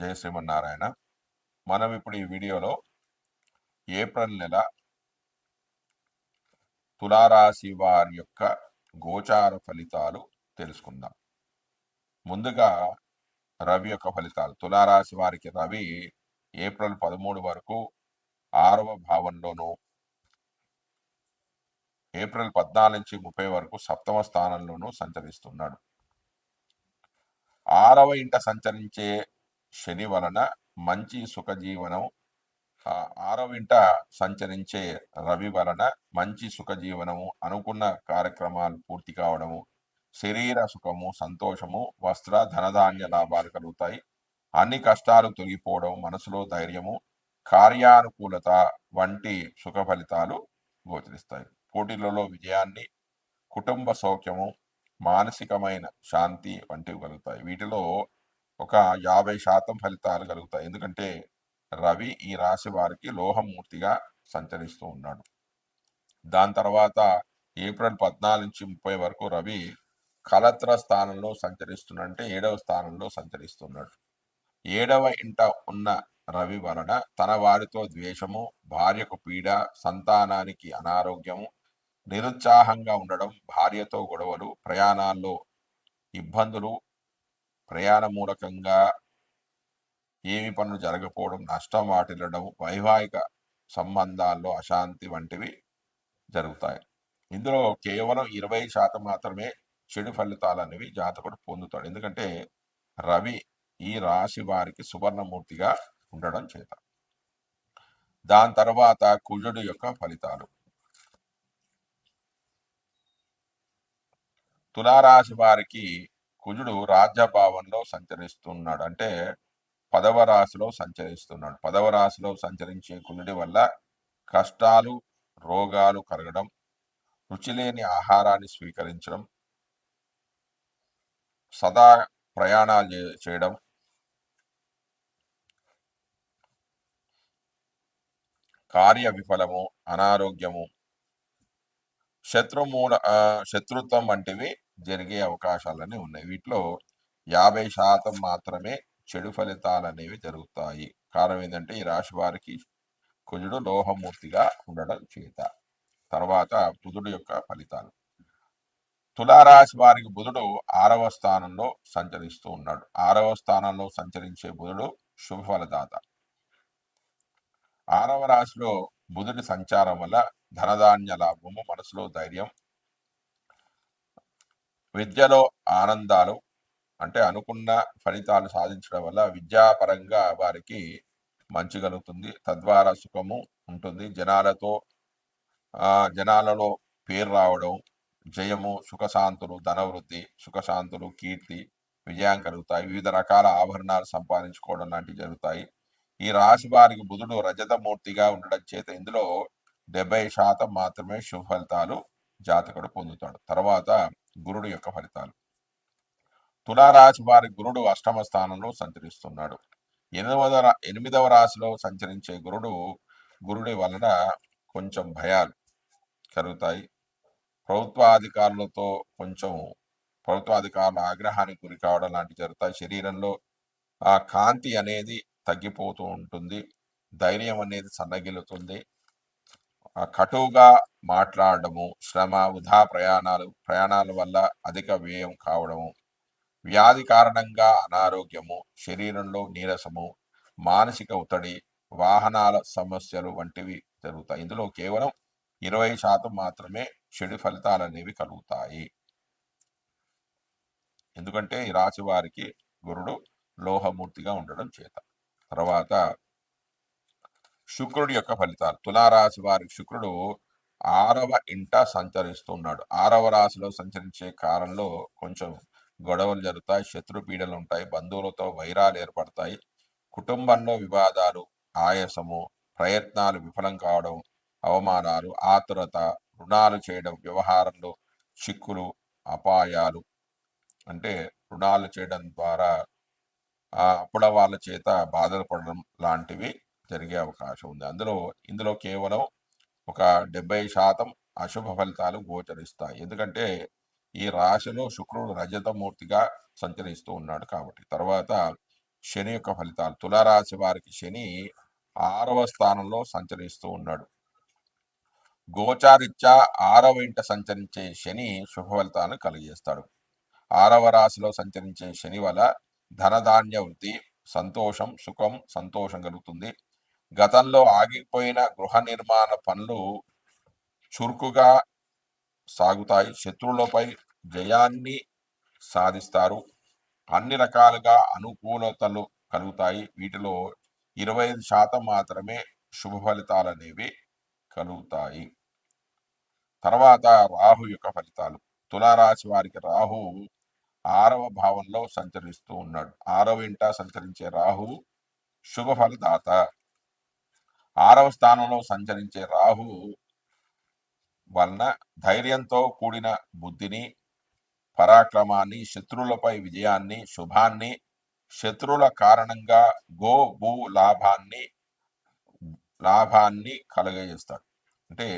జయ శ్రీమన్నారాయణ. మనం ఇప్పుడు ఈ వీడియోలో ఏప్రిల్ నెల తులారాశి వారి యొక్క గోచార ఫలితాలు తెలుసుకుందాం. ముందుగా రవి యొక్క ఫలితాలు. తులారాశి వారికి రవి ఏప్రిల్ 13 వరకు 6వ భావంలోను, ఏప్రిల్ 14 నుంచి 30 వరకు 7వ స్థానంలోనూ సంచరిస్తున్నాడు. 6వ ఇంట సంచరించే శని వలన మంచి సుఖజీవనం, 6వ ఇంట సంచరించే రవి వలన మంచి సుఖజీవనము, అనుకున్న కార్యక్రమాలు పూర్తి కావడము, శరీర సుఖము, సంతోషము, వస్త్ర ధనధాన్య లాభాలు కలుగుతాయి. అన్ని కష్టాలు తొలగిపోవడం, మనసులో ధైర్యము, కార్యానుకూలత వంటి సుఖ ఫలితాలు గోచరిస్తాయి. పోటీలలో విజయాన్ని, కుటుంబ సౌఖ్యము, మానసికమైన శాంతి వంటివి కలుగుతాయి. వీటిలో ఒక 50% ఫలితాలు కలుగుతాయి. ఎందుకంటే రవి ఈ రాశి వారికి లోహమూర్తిగా సంచరిస్తూ ఉన్నాడు. దాని తర్వాత ఏప్రిల్ 14 నుంచి 30 వరకు రవి కలత్ర స్థానంలో సంచరిస్తున్నాడంటే 7వ స్థానంలో సంచరిస్తున్నాడు. 7వ ఇంట ఉన్న రవి వలన తన వారితో ద్వేషము, భార్యకు పీడ, సంతానానికి అనారోగ్యము, నిరుత్సాహంగా ఉండడం, భార్యతో గొడవలు, ప్రయాణాల్లో ఇబ్బందులు, ప్రయాణ మూలకంగా ఏమి పనులు జరగకపోవడం, నష్టం వాటిల్లడం, వైవాహిక సంబంధాల్లో అశాంతి వంటివి జరుగుతాయి. ఇందులో కేవలం 20% మాత్రమే చెడు ఫలితాలు అనేవి జాతకుడు పొందుతాడు. ఎందుకంటే రవి ఈ రాశి వారికి సువర్ణమూర్తిగా ఉండడం చేత. దాని తర్వాత కుజుడు యొక్క ఫలితాలు. తులారాశి వారికి కుజుడు రాజ్యభావంలో సంచరిస్తున్నాడు. అంటే 10వ రాశిలో సంచరిస్తున్నాడు. 10వ రాశిలో సంచరించే కుజుడి వల్ల కష్టాలు, రోగాలు కలగడం, రుచిలేని ఆహారాన్ని స్వీకరించడం, సదా ప్రయాణాలు చేయడం, కార్య విఫలము, అనారోగ్యము, శత్రుత్వం వంటివి జరిగే అవకాశాలన్నీ ఉన్నాయి. వీటిలో 50% మాత్రమే చెడు ఫలితాలు అనేవి జరుగుతాయి. కారణం ఏంటంటే ఈ రాశి వారికి కుజుడు లోహమూర్తిగా ఉండడం చేత. తర్వాత బుధుడు యొక్క ఫలితాలు. తులారాశి వారికి బుధుడు 6వ స్థానంలో సంచరిస్తూ ఉన్నాడు. 6వ స్థానంలో సంచరించే బుధుడు శుభ ఫలదాత. 6వ రాశిలో బుధుడి సంచారం వల్ల ధనధాన్య లాభము, మనసులో ధైర్యం, విద్యలో ఆనందాలు, అంటే అనుకున్న ఫలితాలు సాధించడం వల్ల విద్యాపరంగా వారికి మంచి కలుగుతుంది. తద్వారా సుఖము ఉంటుంది. జనాలలో పేరు రావడం, జయము, సుఖశాంతులు, ధనవృద్ధి, సుఖశాంతులు, కీర్తి, విజయం కలుగుతాయి. వివిధ రకాల ఆభరణాలు సంపాదించుకోవడం లాంటివి జరుగుతాయి. ఈ రాశి వారికి బుధుడు రజతమూర్తిగా ఉండడం చేత ఇందులో 70% మాత్రమే శుభ ఫలితాలు జాతకుడు పొందుతాడు. తర్వాత గురుడు యొక్క ఫలితాలు. తులారాశి వారి గురుడు 8వ స్థానంలో సంచరిస్తున్నాడు. 8వ రాశిలో సంచరించే గురుడి వలన కొంచెం భయాలు కలుగుతాయి. ప్రభుత్వాధికారుల ఆగ్రహానికి గురి కావడం లాంటివి జరుగుతాయి. శరీరంలో ఆ కాంతి అనేది తగ్గిపోతూ ఉంటుంది. ధైర్యం అనేది సన్నగిల్లుతుంది. కటువుగా మాట్లాడము, శ్రమ, వృధా ప్రయాణాల వల్ల అధిక వ్యయం కావడము, వ్యాధి కారణంగా అనారోగ్యము, శరీరంలో నీరసము, మానసిక ఒత్తిడి, వాహనాల సమస్యలు వంటివి జరుగుతాయి. ఇందులో కేవలం 20% మాత్రమే చెడు ఫలితాలు అనేవి కలుగుతాయి. ఎందుకంటే ఈ రాశి వారికి గురుడు లోహమూర్తిగా ఉండడం చేత. తర్వాత శుక్రుడి యొక్క ఫలితాలు. తులారాశి వారికి శుక్రుడు 6వ ఇంట సంచరిస్తున్నాడు. 6వ రాశిలో సంచరించే కాలంలో కొంచెం గొడవలు జరుగుతాయి, శత్రు పీడలు ఉంటాయి, బంధువులతో వైరాలు ఏర్పడతాయి, కుటుంబంలో వివాదాలు, ఆయాసము, ప్రయత్నాలు విఫలం కావడం, అవమానాలు, ఆతురత, రుణాలు చేయడం, వ్యవహారంలో చిక్కులు, అపాయాలు, అంటే రుణాలు చేయడం ద్వారా అప్పుడ వాళ్ళ చేత బాధలు పడడం లాంటివి జరిగే అవకాశం ఉంది. ఇందులో కేవలం ఒక 70% అశుభ ఫలితాలు గోచరిస్తాయి. ఎందుకంటే ఈ రాశిలో శుక్రుడు రజతమూర్తిగా సంచరిస్తూ ఉన్నాడు కాబట్టి. తర్వాత శని యొక్క ఫలితాలు. తులారాశి వారికి శని 6వ స్థానంలో సంచరిస్తూ ఉన్నాడు. గోచారిత్యా 6వ ఇంట సంచరించే శని శుభ ఫలితాలను కలిగజేస్తాడు. 6వ రాశిలో సంచరించే శని వల్ల ధనధాన్య వృద్ధి, సంతోషం, సుఖం, సంతోషం కలుగుతుంది. గతంలో ఆగిపోయిన గృహ నిర్మాణ పనులు చురుకుగా సాగుతాయి. శత్రువులపై జయాన్ని సాధిస్తారు. అన్ని రకాలుగా అనుకూలతలు కలుగుతాయి. వీటిలో 25% మాత్రమే శుభ ఫలితాలు అనేవి కలుగుతాయి. తర్వాత రాహు యొక్క ఫలితాలు. తులారాశి వారికి రాహు 6వ భావంలో సంచరిస్తూ ఉన్నాడు. 6వ ఇంట సంచరించే రాహు శుభ ఫలదాత. 6వ స్థానంలో సంచరించే రాహు వలన ధైర్యంతో కూడిన బుద్ధిని, పరాక్రమాన్ని, శత్రువులపై విజయాన్ని, శుభాన్ని, శత్రువుల కారణంగా గో భూ లాభాన్ని కలగజేస్తాడు. అంటే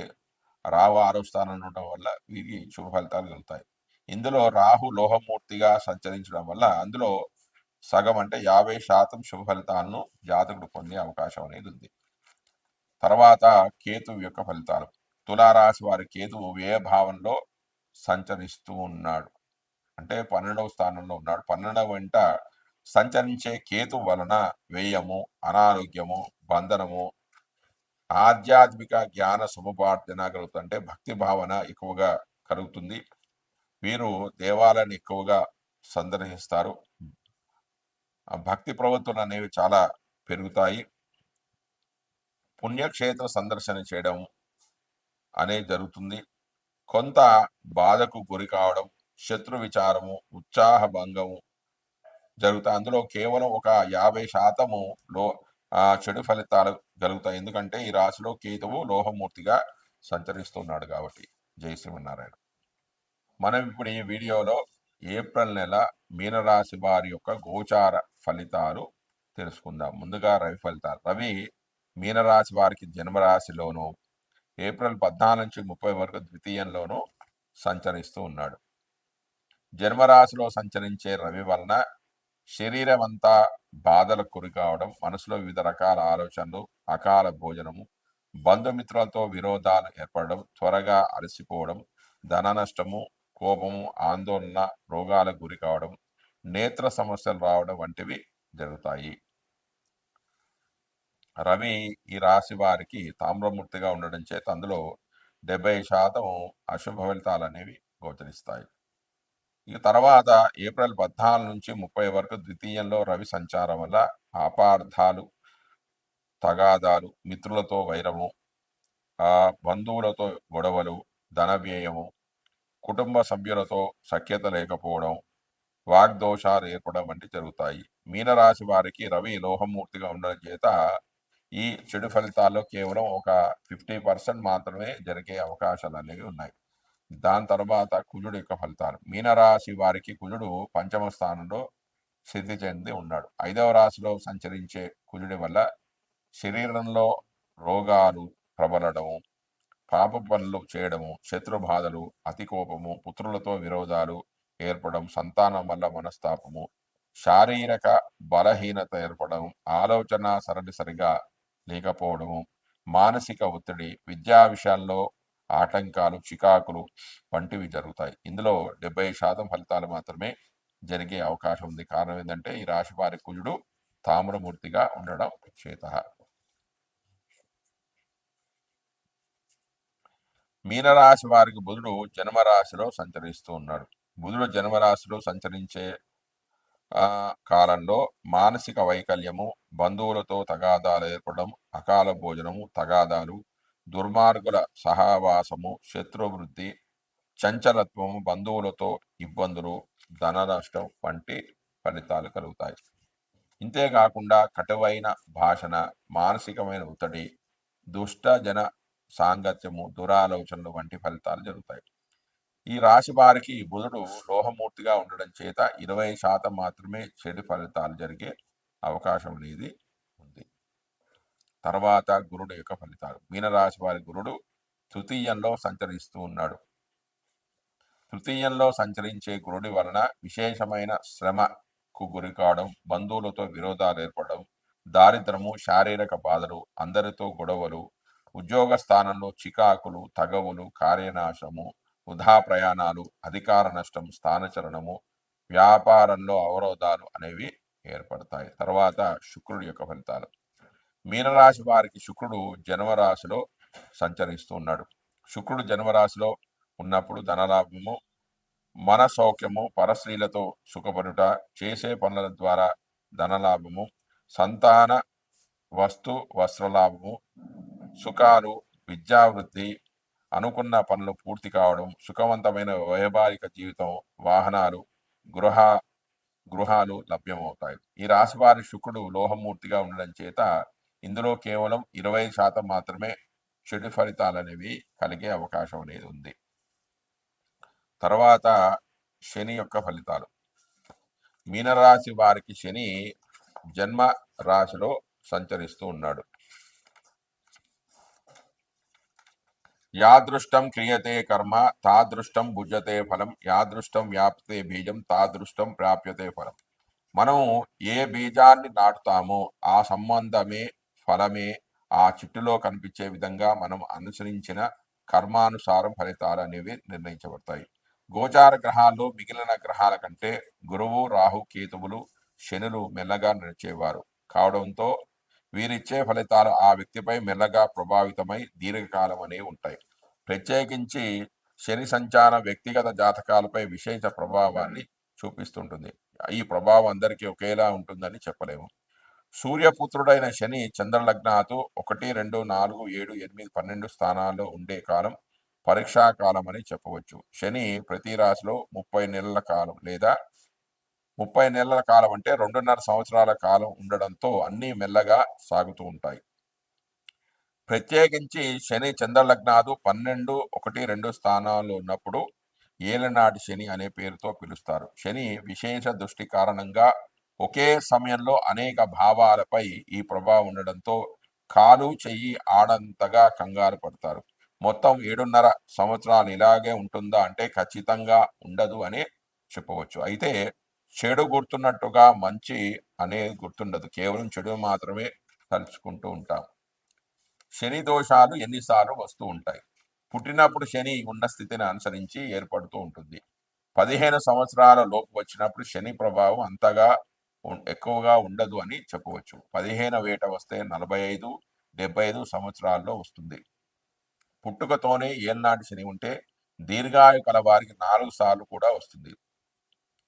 రాహు 6వ స్థానంలో ఉండడం వల్ల వీరికి శుభ ఫలితాలు కలుగుతాయి. ఇందులో రాహు లోహమూర్తిగా సంచరించడం వల్ల అందులో సగం అంటే 50% శుభ ఫలితాలను జాతకుడు పొందే అవకాశం అనేది ఉంది. తర్వాత కేతువు యొక్క ఫలితాలు. తులారాశి వారి కేతువు వ్యయ భావంలో సంచరిస్తూ ఉన్నాడు. అంటే 12వ స్థానంలో ఉన్నాడు. 12వ ఇంట సంచరించే కేతు వలన వ్యయము, అనారోగ్యము, బంధనము, ఆధ్యాత్మిక జ్ఞాన సముపార్జన కలుగుతుంది. అంటే భక్తి భావన ఎక్కువగా కలుగుతుంది. వీరు దేవాలయాన్ని ఎక్కువగా సందర్శిస్తారు. భక్తి ప్రవృత్తులు అనేవి చాలా పెరుగుతాయి. పుణ్యక్షేత్ర సందర్శన చేయడం అనేది జరుగుతుంది. కొంత బాధకు గురి కావడం, శత్రు విచారము, ఉత్సాహ భంగము జరుగుతాయి. అందులో కేవలం ఒక 50% లో చెడు ఫలితాలు కలుగుతాయి. ఎందుకంటే ఈ రాశిలో కేతువు లోహమూర్తిగా సంచరిస్తున్నాడు కాబట్టి. జై శ్రీమన్నారాయణ. మనం ఇప్పుడు ఈ వీడియోలో ఏప్రిల్ నెల మీనరాశి వారి యొక్క గోచార ఫలితాలు తెలుసుకుందాం. ముందుగా రవి ఫలితాలు. రవి మీనరాశి వారికి జన్మరాశిలోను ఏప్రిల్ 14 నుంచి 30 వరకు ద్వితీయంలోనూ సంచరిస్తూ ఉన్నాడు. జన్మరాశిలో సంచరించే రవి వలన శరీరం అంతా బాధలకు గురి కావడం, మనసులో వివిధ రకాల ఆలోచనలు, అకాల భోజనము, బంధుమిత్రులతో విరోధాలు ఏర్పడడం, త్వరగా అలసిపోవడం, ధన నష్టము, కోపము, ఆందోళన, రోగాలకు గురి కావడం, నేత్ర సమస్యలు రావడం వంటివి జరుగుతాయి. రవి ఈ రాశి వారికి తామ్రమూర్తిగా ఉండడం చేత అందులో 70% అశుభ ఫలితాలు అనేవి గోచరిస్తాయి. ఇక తర్వాత ఏప్రిల్ 14 నుంచి 30 వరకు ద్వితీయంలో రవి సంచారం వల్ల అపార్థాలు, తగాదాలు, మిత్రులతో వైరము, బంధువులతో గొడవలు, ధన వ్యయము, కుటుంబ సభ్యులతో సఖ్యత లేకపోవడం, వాగ్దోషాలు ఏర్పడడం వంటి జరుగుతాయి. మీనరాశి వారికి రవి లోహమూర్తిగా ఉండడం చేత ఈ చెడు ఫలితాల్లో కేవలం ఒక 50% మాత్రమే జరిగే అవకాశాలు అనేవి ఉన్నాయి. దాని తర్వాత కుజుడు యొక్క ఫలితాలు. మీనరాశి వారికి కుజుడు 5వ స్థానంలో స్థితి చెంది ఉన్నాడు. 5వ రాశిలో సంచరించే కుజుడి వల్ల శరీరంలో రోగాలు ప్రబలడము, పాప పనులు చేయడము, శత్రు బాధలు, అతి కోపము, పుత్రులతో విరోధాలు ఏర్పడడం, సంతానం వల్ల మనస్తాపము, శారీరక బలహీనత ఏర్పడడం, ఆలోచన సరళి సరిగా లేకపోవడము, మానసిక ఒత్తిడి, విద్యా విషయాల్లో ఆటంకాలు, చికాకులు వంటివి జరుగుతాయి. ఇందులో 70% ఫలితాలు మాత్రమే జరిగే అవకాశం ఉంది. కారణం ఏంటంటే ఈ రాశి వారి కుజుడు తామ్రమూర్తిగా ఉండడం చేత. మీనరాశి వారికి బుధుడు జన్మరాశిలో సంచరిస్తూ ఉన్నాడు. బుధుడు జన్మరాశిలో సంచరించే కాలంలో మానసిక వైకల్యము, బంధువులతో తగాదాలు ఏర్పడడం, అకాల భోజనము, తగాదాలు, దుర్మార్గుల సహవాసము, శత్రువృద్ధి, చంచలత్వము, బంధువులతో ఇబ్బందులు, ధన నష్టం వంటి ఫలితాలు కలుగుతాయి. ఇంతేకాకుండా కటువైన భాషణ, మానసికమైన ఒత్తిడి, దుష్ట జన సాంగత్యము, దురాలోచనలు వంటి ఫలితాలు జరుగుతాయి. ఈ రాశి వారికి బుధుడు లోహమూర్తిగా ఉండడం చేత 20% మాత్రమే చెడు ఫలితాలు జరిగే అవకాశం అనేది ఉంది. తర్వాత గురుడు యొక్క ఫలితాలు. మీనరాశి వారి గురుడు తృతీయంలో సంచరిస్తూ ఉన్నాడు. తృతీయంలో సంచరించే గురుడి వలన విశేషమైన శ్రమ, కు గురి కావడం, బంధువులతో విరోధాలు ఏర్పడడం, దారిద్రము, శారీరక బాధలు, అందరితో గొడవలు, ఉద్యోగ స్థానంలో చికాకులు, తగవులు, కార్యనాశము, వృధా ప్రయాణాలు, అధికార నష్టం, స్థానచలనము, వ్యాపారంలో అవరోధాలు అనేవి ఏర్పడతాయి. తర్వాత శుక్రుడి యొక్క ఫలితాలు. మీనరాశి వారికి శుక్రుడు జన్మరాశిలో సంచరిస్తూ ఉన్నాడు. శుక్రుడు జన్మరాశిలో ఉన్నప్పుడు ధనలాభము, మన సౌఖ్యము, పరస్త్రీలతో సుఖపడుట, చేసే పనుల ద్వారా ధనలాభము, సంతాన వస్తు వస్త్రలాభము, సుఖాలు, విద్యావృద్ధి, అనుకున్న పనులు పూర్తి కావడం, సుఖవంతమైన వైవాహిక జీవితం, వాహనాలు, గృహ గృహాలు లభ్యమవుతాయి. ఈ రాశి వారి శుక్రుడు లోహమూర్తిగా ఉండడం చేత ఇందులో కేవలం 20% మాత్రమే చెడు ఫలితాలు అనేవి కలిగే అవకాశం అనేది ఉంది. తర్వాత శని యొక్క ఫలితాలు. మీనరాశి వారికి శని జన్మ రాశిలో సంచరిస్తూ ఉన్నాడు. యాదృష్టం క్రియతే కర్మ తాదృష్టం భుజతే ఫలం, యాదృష్టం వ్యాప్తే బీజం తాదృష్టం ప్రాప్యతే ఫలం. మనం ఏ బీజాన్ని నాటుతామో ఆ సంబంధమే ఫలమే ఆ చెట్టులో కనిపించే విధంగా మనం అనుసరించిన కర్మానుసారం ఫలితాలు అనేవి నిర్ణయించబడతాయి. గోచార గ్రహాల్లో మిగిలిన గ్రహాల కంటే గురువు, రాహు, కేతువులు, శనులు మెల్లగా నడిచేవారు కావడంతో వీరిచ్చే ఫలితాలు ఆ వ్యక్తిపై మెల్లగా ప్రభావితమై దీర్ఘకాలం అనేవి ఉంటాయి. ప్రత్యేకించి శని సంచారం వ్యక్తిగత జాతకాలపై విశేష ప్రభావాన్ని చూపిస్తుంటుంది. ఈ ప్రభావం అందరికీ ఒకేలా ఉంటుందని చెప్పలేము. సూర్యపుత్రుడైన శని చంద్రలగ్నాతో 1, 2, 4, 7, 8, 12 స్థానాల్లో ఉండే కాలం పరీక్షా కాలం అని చెప్పవచ్చు. శని ప్రతి రాశిలో 30 నెలల కాలం లేదా 30 నెలల కాలం అంటే 2.5 సంవత్సరాల కాలం ఉండడంతో అన్నీ మెల్లగా సాగుతూ ఉంటాయి. ప్రత్యేకించి శని చంద్రలగ్నాదు 12, 1, 2 స్థానాల్లో ఉన్నప్పుడు ఏలనాటి శని అనే పేరుతో పిలుస్తారు. శని విశేష దృష్టి కారణంగా ఒకే సమయంలో అనేక భావాలపై ఈ ప్రభావం ఉండడంతో కాలు చెయ్యి ఆడంతగా కంగారు పడతారు. మొత్తం 7.5 సంవత్సరాలు ఇలాగే ఉంటుందా అంటే ఖచ్చితంగా ఉండదు అని చెప్పవచ్చు. అయితే చెడు గుర్తున్నట్టుగా మంచి అనేది గుర్తుండదు. కేవలం చెడు మాత్రమే తలుచుకుంటూ ఉంటాం. శని దోషాలు ఎన్నిసార్లు వస్తూ ఉంటాయి. పుట్టినప్పుడు శని ఉన్న స్థితిని అనుసరించి ఏర్పడుతూ ఉంటుంది. 15 సంవత్సరాల లోపు వచ్చినప్పుడు శని ప్రభావం అంతగా ఎక్కువగా ఉండదు అని చెప్పవచ్చు. 15 వేట వస్తే 45, 75 సంవత్సరాల్లో వస్తుంది. పుట్టుకతోనే ఏళ్ళనాటి శని ఉంటే దీర్ఘాయు కల వారికి 4 సార్లు కూడా వస్తుంది.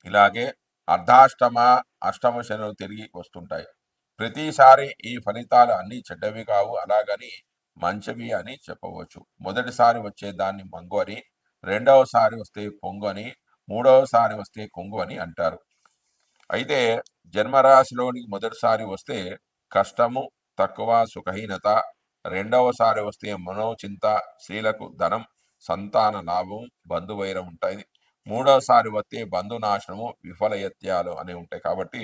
ఇలాగే అర్ధాష్టమ, అష్టమ శనులు తిరిగి వస్తుంటాయి. ప్రతిసారి ఈ ఫలితాలు అన్నీ చెడ్డవి కావు, అలాగని మంచివి అని చెప్పవచ్చు. మొదటిసారి వచ్చే దాన్ని మంగు అని, రెండవసారి వస్తే పొంగు అని, మూడవసారి వస్తే కొంగు అని అంటారు. అయితే జన్మరాశిలోనికి మొదటిసారి వస్తే కష్టము, తక్కువ, సుఖహీనత, రెండవసారి వస్తే మనోచింత, స్త్రీలకు ధనం, సంతాన లాభం, బంధువైరం ఉంటాయి. మూడవసారి వస్తే బంధునాశనము, విఫలయత్యాలు అనేవి ఉంటాయి. కాబట్టి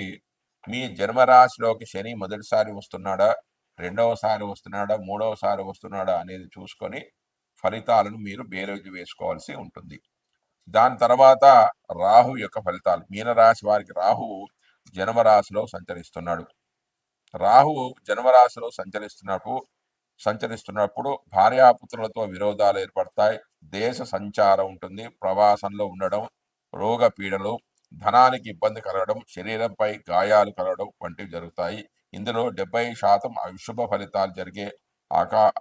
మీ జన్మరాశిలోకి శని మొదటిసారి వస్తున్నాడా, రెండవసారి వస్తున్నాడా, మూడవసారి వస్తున్నాడా అనేది చూసుకొని ఫలితాలను మీరు బేరీజు వేసుకోవాల్సి ఉంటుంది. దాని తర్వాత రాహు యొక్క ఫలితాలు. మీనరాశి వారికి రాహువు జన్మరాశిలో సంచరిస్తున్నాడు. రాహువు జన్మరాశిలో సంచరిస్తున్నప్పుడు భార్యాపుత్రులతో విరోధాలు ఏర్పడతాయి. దేశ సంచారం ఉంటుంది. ప్రవాసంలో ఉండడం, రోగ పీడలు, ధనానికి ఇబ్బంది కలగడం, శరీరంపై గాయాలు కలగడం వంటివి జరుగుతాయి. ఇందులో 70% అశుభ ఫలితాలు జరిగే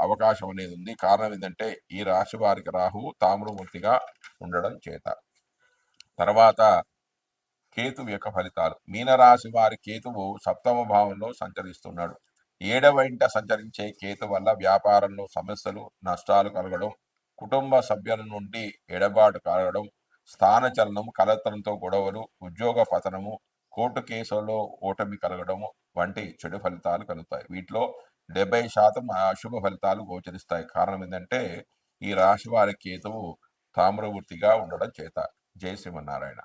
అవకాశం అనేది ఉంది. కారణం ఏంటంటే ఈ రాశి వారికి రాహువు తామ్రమూర్తిగా ఉండడం చేత. తర్వాత కేతువు యొక్క ఫలితాలు. మీనరాశి వారి కేతువు 7వ భావంలో సంచరిస్తున్నాడు. 7వ ఇంట సంచరించే కేతు వల్ల వ్యాపారంలో సమస్యలు, నష్టాలు కలగడం, కుటుంబ సభ్యుల నుండి ఎడబాటు కలగడం, స్థానచలనం, కలత్రంతో గొడవలు, ఉద్యోగ పతనము, కోర్టు కేసుల్లో ఓటమి కలగడము వంటి చెడు ఫలితాలు కలుగుతాయి. వీటిలో 70% అశుభ ఫలితాలు గోచరిస్తాయి. కారణం ఏంటంటే ఈ రాశి వారి కేతువు తామ్రవృత్తిగా ఉండడం చేత. జై శ్రీమన్నారాయణ.